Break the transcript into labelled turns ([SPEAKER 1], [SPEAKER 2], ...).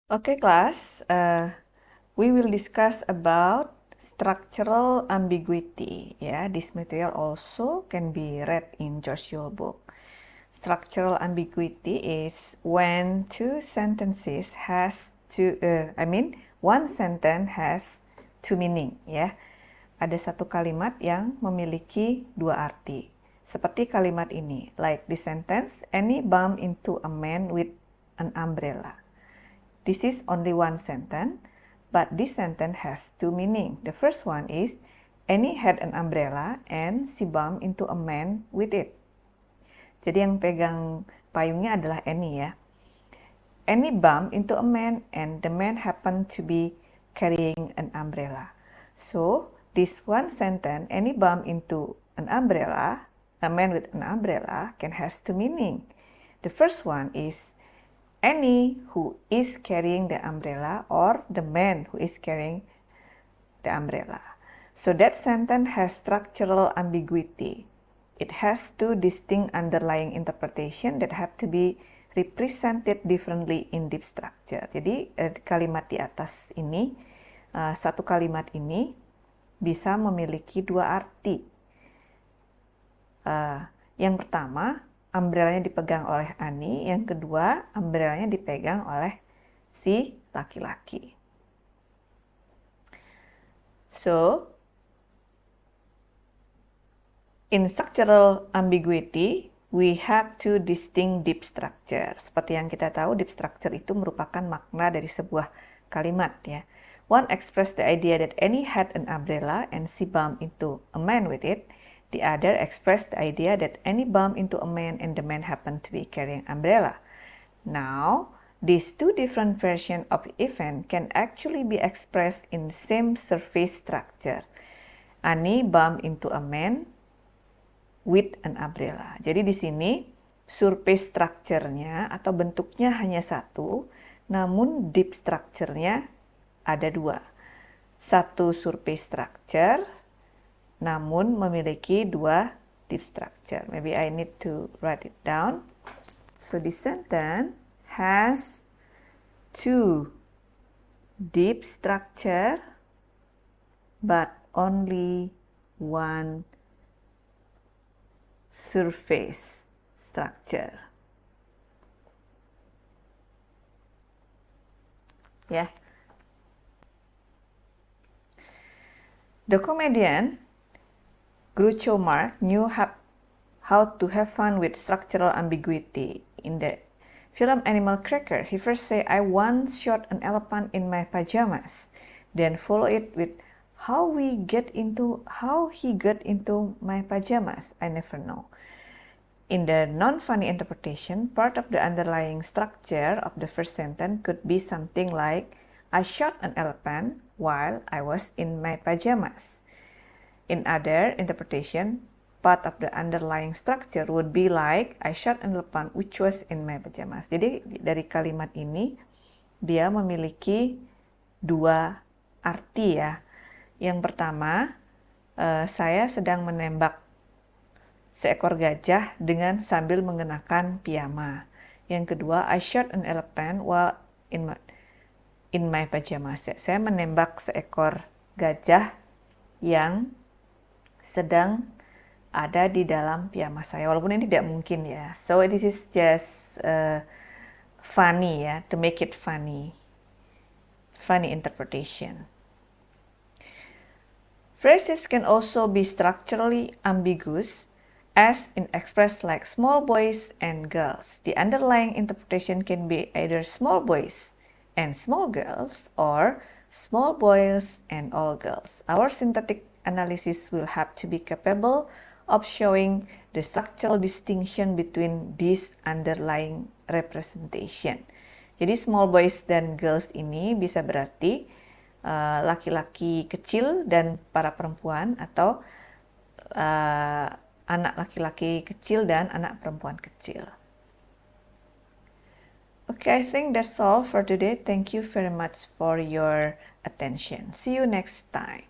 [SPEAKER 1] Okay, class, we will discuss about structural ambiguity. Yeah, this material also can be read in Joshua book. Structural ambiguity is when two sentences has one sentence has two meaning. Ya, ada satu kalimat yang memiliki dua arti. Seperti kalimat ini, like this sentence, Annie bumped into a man with an umbrella. This is only one sentence, but this sentence has two meanings. The first one is, Annie had an umbrella and she bumped into a man with it. Jadi yang pegang payungnya adalah Annie ya. Annie bumped into a man and the man happened to be carrying an umbrella. So, this one sentence, Annie bumped into an umbrella, a man with an umbrella, can has two meanings. The first one is, Annie who is carrying the umbrella or the man who is carrying the umbrella. So that sentence has structural ambiguity. It has two distinct underlying interpretation that have to be represented differently in deep structure. Jadi kalimat di atas ini, satu kalimat ini bisa memiliki dua arti. Yang pertama, umbrellanya dipegang oleh Ani, yang kedua, umbrellanya dipegang oleh si laki-laki. So, in structural ambiguity, we have two distinct deep structure. Seperti yang kita tahu, deep structure itu merupakan makna dari sebuah kalimat ya. One express the idea that Annie had an umbrella and she bumped into a man with it. The other expressed the idea that Annie bumped into a man and the man happened to be carrying an umbrella. Now, these two different versions of event can actually be expressed in the same surface structure. Annie bumped into a man with an umbrella. Jadi di sini surface structure-nya atau bentuknya hanya satu, namun deep structure-nya ada dua. Satu surface structure, namun memiliki dua deep structure. Maybe I need to write it down. So this sentence has two deep structure, but only one surface structure. Yeah. The comedian Groucho Marx knew how to have fun with structural ambiguity. In the film Animal Cracker, he first said, I once shot an elephant in my pajamas, then follow it with how he got into my pajamas, I never know. In the non-funny interpretation, part of the underlying structure of the first sentence could be something like, I shot an elephant while I was in my pajamas. In other interpretation, part of the underlying structure would be like, I shot an elephant which was in my pajamas. Jadi dari kalimat ini, dia memiliki dua arti ya. Yang pertama, saya sedang menembak seekor gajah dengan sambil mengenakan piyama. Yang kedua, I shot an elephant while in my pajamas. Saya menembak seekor gajah yang sedang ada di dalam piyama saya, walaupun ini tidak mungkin ya. So this is just funny ya, to make it funny interpretation. Phrases can also be structurally ambiguous, as in expressed like small boys and girls. The underlying interpretation can be either small boys and small girls or small boys and all girls. Our synthetic analysis will have to be capable of showing the structural distinction between these underlying representation. Jadi small boys dan girls ini bisa berarti laki-laki kecil dan para perempuan, atau anak laki-laki kecil dan anak perempuan kecil. Okay, I think that's all for today. Thank you very much for your attention. See you next time.